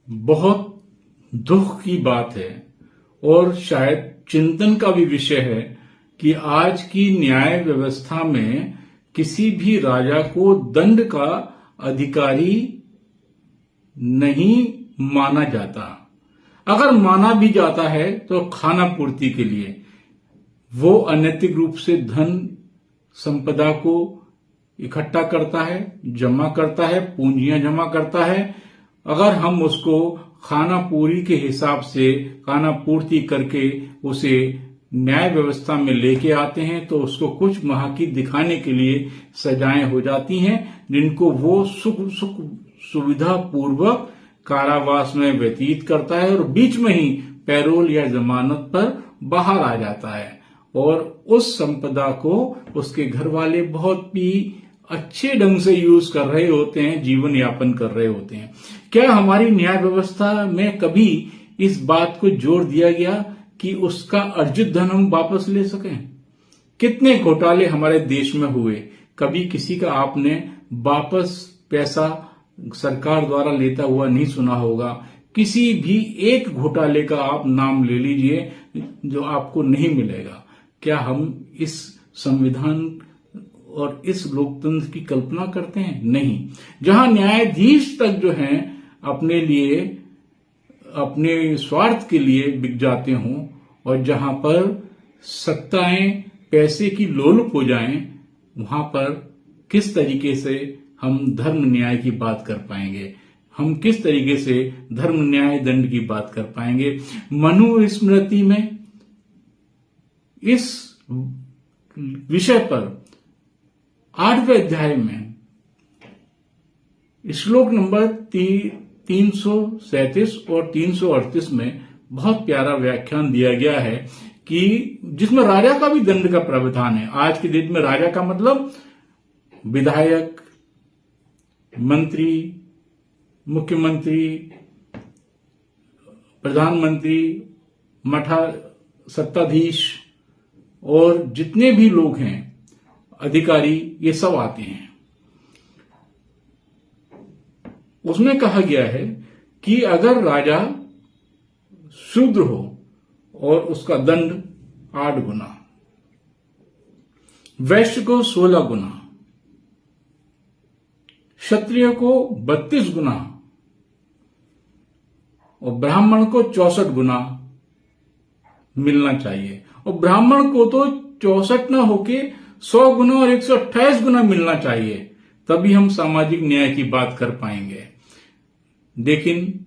बहुत दुख की बात है और शायद चिंतन का भी विषय है कि आज की न्याय व्यवस्था में किसी भी राजा को दंड का अधिकारी नहीं माना जाता। अगर माना भी जाता है तो खाना पूर्ति के लिए। वो अनैतिक रूप से धन संपदा को इकट्ठा करता है, जमा करता है, पूंजियां जमा करता है। अगर हम उसको खाना पूरी के हिसाब से खाना पूर्ति करके उसे न्याय व्यवस्था में लेके आते हैं तो उसको कुछ माह की दिखाने के लिए सजाएं हो जाती हैं, जिनको वो सुख सुविधा पूर्वक कारावास में व्यतीत करता है और बीच में ही पैरोल या जमानत पर बाहर आ जाता है और उस संपदा को उसके घर वाले बहुत ही अच्छे ढंग से यूज कर रहे होते हैं, जीवन यापन कर रहे होते हैं। क्या हमारी न्याय व्यवस्था में कभी इस बात को जोर दिया गया कि उसका अर्जित धन हम वापस ले सकें? कितने घोटाले हमारे देश में हुए, कभी किसी का आपने वापस पैसा सरकार द्वारा लेता हुआ नहीं सुना होगा। किसी भी एक घोटाले का आप नाम ले लीजिए जो आपको नहीं मिलेगा। क्या हम इस संविधान और इस लोकतंत्र की कल्पना करते हैं? नहीं। जहां न्यायाधीश तक जो हैं अपने लिए, अपने स्वार्थ के लिए बिक जाते हों और जहां पर सत्ताएं पैसे की लोलुप हो जाएं, वहां पर किस तरीके से हम धर्म न्याय की बात कर पाएंगे? हम किस तरीके से धर्म न्याय दंड की बात कर पाएंगे? मनुस्मृति में इस विषय पर 8वें अध्याय में श्लोक नंबर 337 और 338 में बहुत प्यारा व्याख्यान दिया गया है कि जिसमें राजा का भी दंड का प्रावधान है। आज के दिन में राजा का मतलब विधायक, मंत्री, मुख्यमंत्री, प्रधानमंत्री, मठा सत्ताधीश और जितने भी लोग हैं अधिकारी, ये सब आते हैं। उसमें कहा गया है कि अगर राजा शूद्र हो और उसका दंड 8 गुना, वैश्य को 16 गुना, क्षत्रिय को 32 गुना और ब्राह्मण को 64 गुना मिलना चाहिए। और ब्राह्मण को तो 64 ना होके 100 गुना और 128 गुना मिलना चाहिए, तभी हम सामाजिक न्याय की बात कर पाएंगे। लेकिन